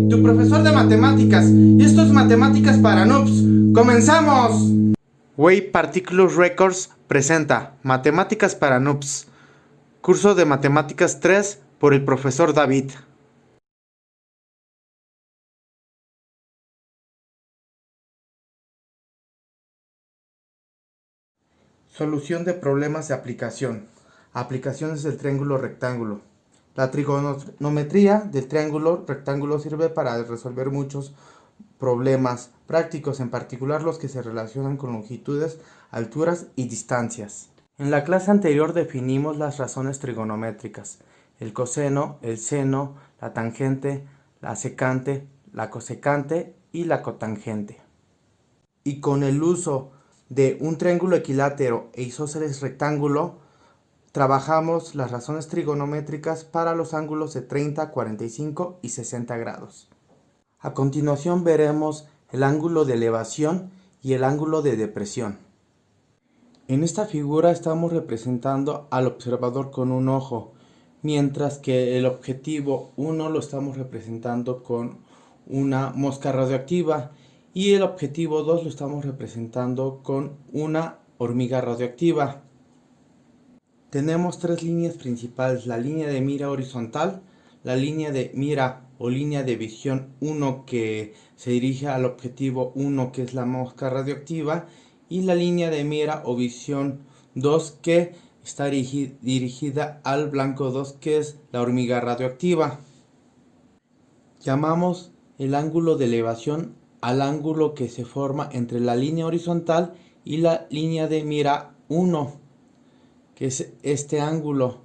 Tu profesor de matemáticas, y esto es Matemáticas para Noobs. ¡Comenzamos! Way Particulars Records presenta Matemáticas para Noobs, curso de Matemáticas 3 por el profesor David. Solución de problemas de aplicación. Aplicaciones del triángulo rectángulo. La trigonometría del triángulo rectángulo sirve para resolver muchos problemas prácticos, en particular los que se relacionan con longitudes, alturas y distancias. En la clase anterior definimos las razones trigonométricas: el coseno, el seno, la tangente, la secante, la cosecante y la cotangente. Y con el uso de un triángulo equilátero e isósceles rectángulo, trabajamos las razones trigonométricas para los ángulos de 30, 45 y 60 grados. A continuación veremos el ángulo de elevación y el ángulo de depresión. En esta figura estamos representando al observador con un ojo, mientras que el objetivo 1 lo estamos representando con una mosca radioactiva y el objetivo 2 lo estamos representando con una hormiga radioactiva. Tenemos tres líneas principales: la línea de mira horizontal, la línea de mira o línea de visión 1 que se dirige al objetivo 1, que es la mosca radioactiva, y la línea de mira o visión 2 que está dirigida al blanco 2, que es la hormiga radioactiva. Llamamos el ángulo de elevación al ángulo que se forma entre la línea horizontal y la línea de mira 1, que es este ángulo,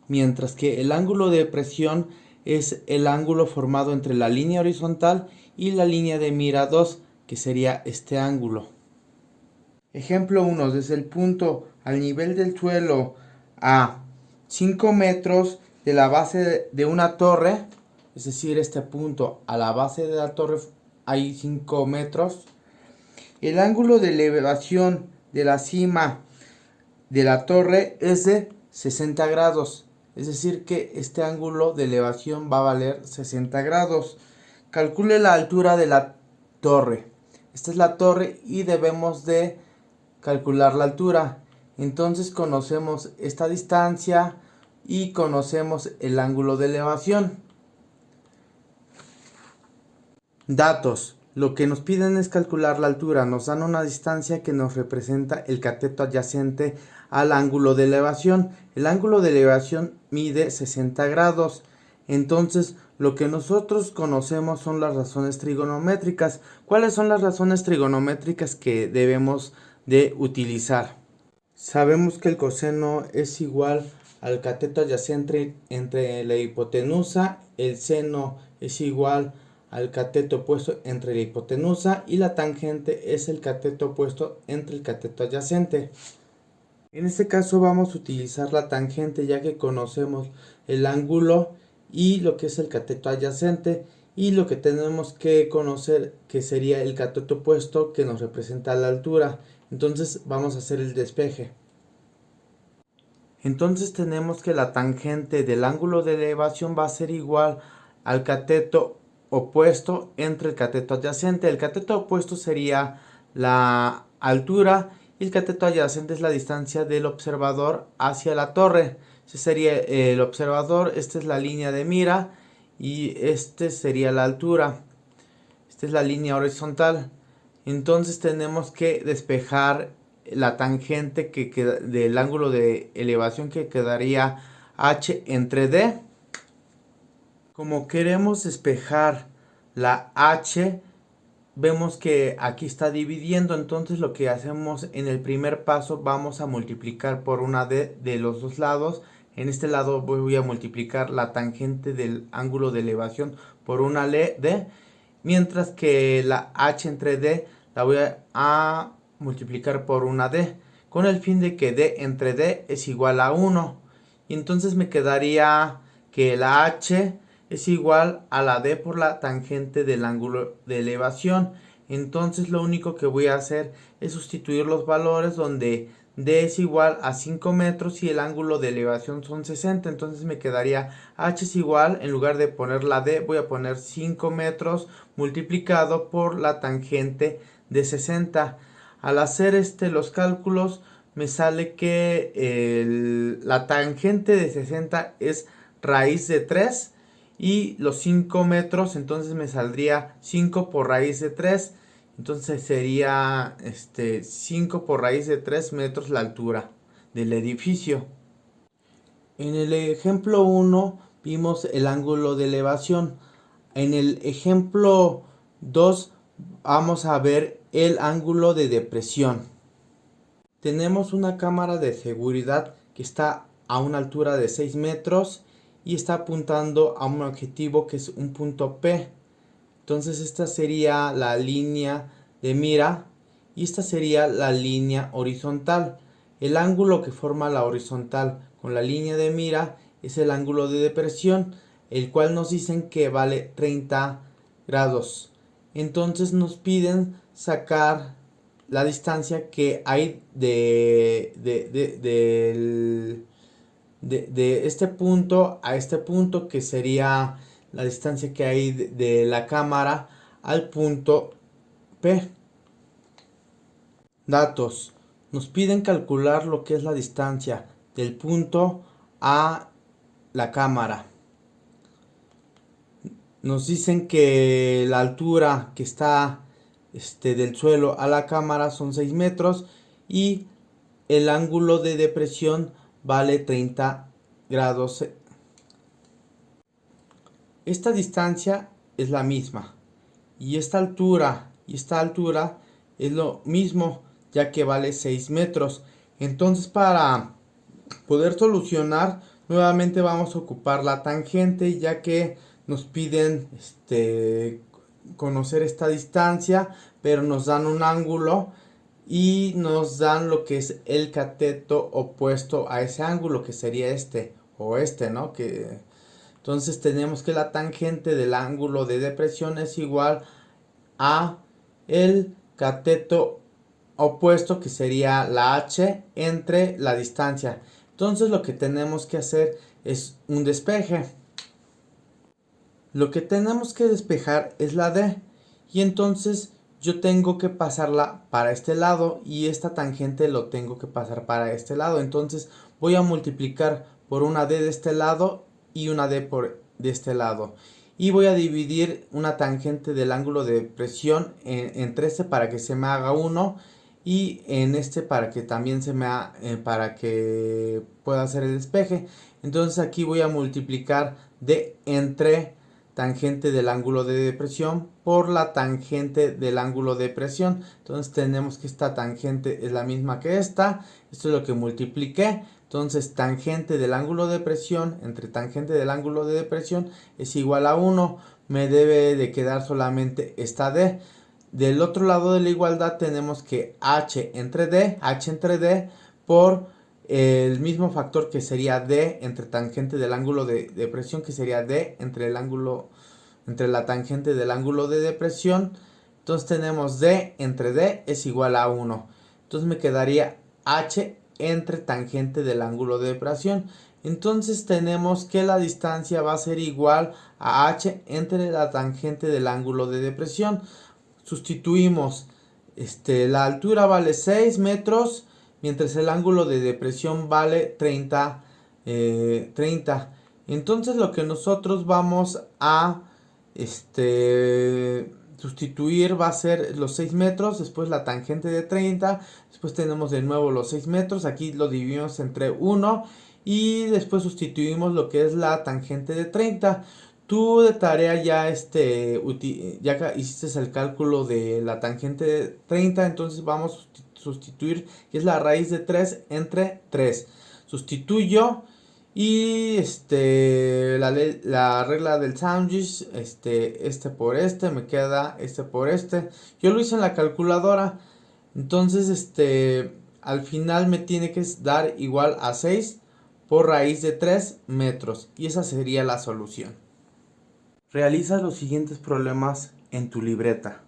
mientras que el ángulo de depresión es el ángulo formado entre la línea horizontal y la línea de mira 2, que sería este ángulo. Ejemplo 1. Desde el punto al nivel del suelo a 5 metros de la base de una torre, es decir, este punto a la base de la torre hay 5 metros, el ángulo de elevación de la cima de la torre es de 60 grados. Es decir, que este ángulo de elevación va a valer 60 grados. Calcule la altura de la torre. Esta es la torre y debemos de calcular la altura. Entonces conocemos esta distancia y conocemos el ángulo de elevación. Datos. Lo que nos piden es calcular la altura. Nos dan una distancia que nos representa el cateto adyacente al ángulo de elevación. El ángulo de elevación mide 60 grados. Entonces, lo que nosotros conocemos son las razones trigonométricas. ¿Cuáles son las razones trigonométricas que debemos de utilizar? Sabemos que el coseno es igual al cateto adyacente entre la hipotenusa, el seno es igual al cateto opuesto entre la hipotenusa y la tangente es el cateto opuesto entre el cateto adyacente. En este caso vamos a utilizar la tangente, ya que conocemos el ángulo y lo que es el cateto adyacente, y lo que tenemos que conocer que sería el cateto opuesto, que nos representa la altura. Entonces vamos a hacer el despeje. Entonces tenemos que la tangente del ángulo de elevación va a ser igual al cateto opuesto entre el cateto adyacente. El cateto opuesto sería la altura y el cateto adyacente es la distancia del observador hacia la torre. Ese sería el observador, esta es la línea de mira y este sería la altura. Esta es la línea horizontal. Entonces tenemos que despejar la tangente que queda del ángulo de elevación, que quedaría h entre d. Como queremos despejar la h, vemos que aquí está dividiendo, entonces lo que hacemos en el primer paso, vamos a multiplicar por una d de los dos lados, En este lado voy a multiplicar la tangente del ángulo de elevación por una d, mientras que la h entre d la voy a multiplicar por una d, con el fin de que d entre d es igual a 1. Y entonces me quedaría que la h es igual a la d por la tangente del ángulo de elevación. Entonces lo único que voy a hacer es sustituir los valores donde d es igual a 5 metros y el ángulo de elevación son 60. Entonces me quedaría h es igual, en lugar de poner la d, voy a poner 5 metros multiplicado por la tangente de 60. Al hacer los cálculos me sale que la tangente de 60 es raíz de 3 y los 5 metros, entonces me saldría 5 por raíz de 3. Entonces sería 5 por raíz de 3 metros la altura del edificio. En el ejemplo 1 vimos el ángulo de elevación. En el ejemplo 2 vamos a ver el ángulo de depresión. Tenemos una cámara de seguridad que está a una altura de 6 metros y está apuntando a un objetivo que es un punto P. Entonces esta sería la línea de mira y esta sería la línea horizontal. El ángulo que forma la horizontal con la línea de mira es el ángulo de depresión, el cual nos dicen que vale 30 grados. Entonces nos piden sacar la distancia que hay de este punto a este punto, que sería la distancia que hay de la cámara al punto P. Datos. Nos piden calcular lo que es la distancia del punto a la cámara. Nos dicen que la altura que está del suelo a la cámara son 6 metros y el ángulo de depresión vale 30 grados. Esta distancia es la misma y esta altura es lo mismo, ya que vale 6 metros. Entonces, para poder solucionar, nuevamente vamos a ocupar la tangente, ya que nos piden conocer esta distancia, pero nos dan un ángulo y nos dan lo que es el cateto opuesto a ese ángulo, que sería ¿no? Entonces tenemos que la tangente del ángulo de depresión es igual a el cateto opuesto, que sería la h, entre la distancia. Entonces lo que tenemos que hacer es un despeje. Lo que tenemos que despejar es la d, y entonces yo tengo que pasarla para este lado y esta tangente lo tengo que pasar para este lado. Entonces voy a multiplicar por una d de este lado y una d de este lado, y voy a dividir una tangente del ángulo de depresión entre este para que se me haga 1 y en este para que también para que pueda hacer el despeje. Entonces aquí voy a multiplicar d entre tangente del ángulo de depresión por la tangente del ángulo de depresión. Entonces tenemos que esta tangente es la misma que esta. Esto es lo que multipliqué. Entonces tangente del ángulo de depresión entre tangente del ángulo de depresión es igual a 1. Me debe de quedar solamente esta d. Del otro lado de la igualdad tenemos que h entre d por el mismo factor, que sería d entre tangente del ángulo de depresión, que sería d entre la tangente del ángulo de depresión. Entonces tenemos d entre d es igual a 1. Entonces me quedaría h entre tangente del ángulo de depresión. Entonces tenemos que la distancia va a ser igual a h entre la tangente del ángulo de depresión. Sustituimos, la altura vale 6 metros, mientras el ángulo de depresión vale 30. Entonces lo que nosotros vamos a sustituir va a ser los 6 metros, después la tangente de 30, después tenemos de nuevo los 6 metros, aquí lo dividimos entre 1 y después sustituimos lo que es la tangente de 30. Tú de tarea ya ya hiciste el cálculo de la tangente de 30, entonces vamos a sustituir, que es la raíz de 3 entre 3. Sustituyo Y la regla del sándwich, por me queda este por este. Yo lo hice en la calculadora. Entonces, al final me tiene que dar igual a 6 por raíz de 3 metros. Y esa sería la solución. Realiza los siguientes problemas en tu libreta.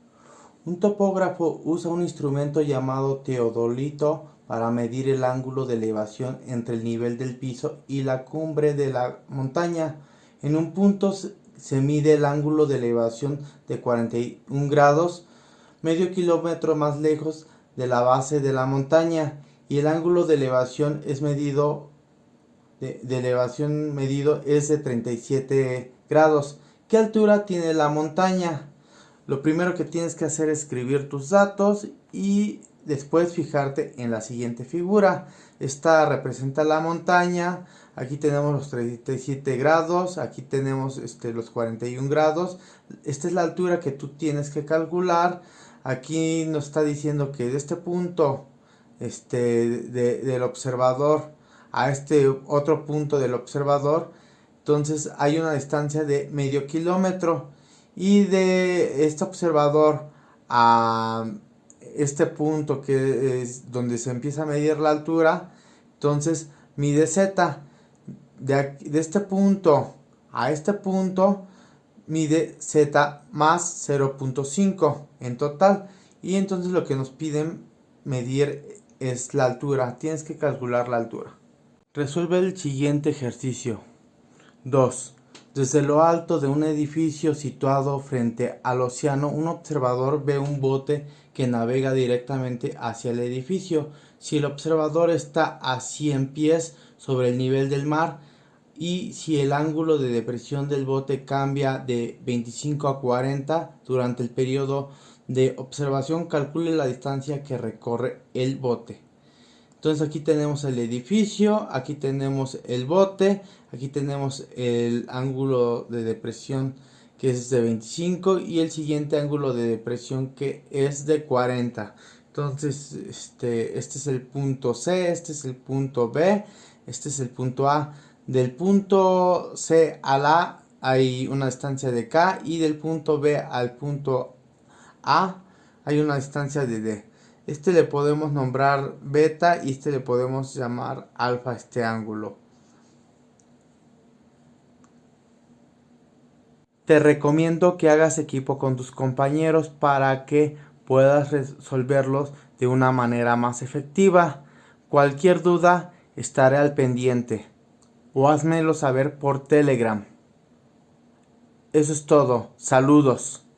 Un topógrafo usa un instrumento llamado teodolito para medir el ángulo de elevación entre el nivel del piso y la cumbre de la montaña. En un punto se mide el ángulo de elevación de 41 grados, medio kilómetro más lejos de la base de la montaña, y el ángulo de elevación medido es de 37 grados. ¿Qué altura tiene la montaña? Lo primero que tienes que hacer es escribir tus datos y después fijarte en la siguiente figura. Esta representa la montaña. Aquí tenemos los 37 grados, aquí tenemos los 41 grados. Esta es la altura que tú tienes que calcular. Aquí nos está diciendo que de este punto del observador a este otro punto del observador, entonces hay una distancia de medio kilómetro. Y de este observador a este punto que es donde se empieza a medir la altura, entonces mide z. De este punto a este punto mide z más 0.5 en total. Y entonces lo que nos piden medir es la altura. Tienes que calcular la altura. Resuelve el siguiente ejercicio. 2. Desde lo alto de un edificio situado frente al océano, un observador ve un bote que navega directamente hacia el edificio. Si el observador está a 100 pies sobre el nivel del mar y si el ángulo de depresión del bote cambia de 25 a 40 durante el periodo de observación, calcule la distancia que recorre el bote. Entonces aquí tenemos el edificio, aquí tenemos el bote, aquí tenemos el ángulo de depresión que es de 25 y el siguiente ángulo de depresión que es de 40. Entonces este es el punto C, este es el punto B, este es el punto A. Del punto C al A hay una distancia de K y del punto B al punto A hay una distancia de D. Le podemos nombrar beta y le podemos llamar alfa este ángulo. Te recomiendo que hagas equipo con tus compañeros para que puedas resolverlos de una manera más efectiva. Cualquier duda, estaré al pendiente o házmelo saber por Telegram. Eso es todo. Saludos.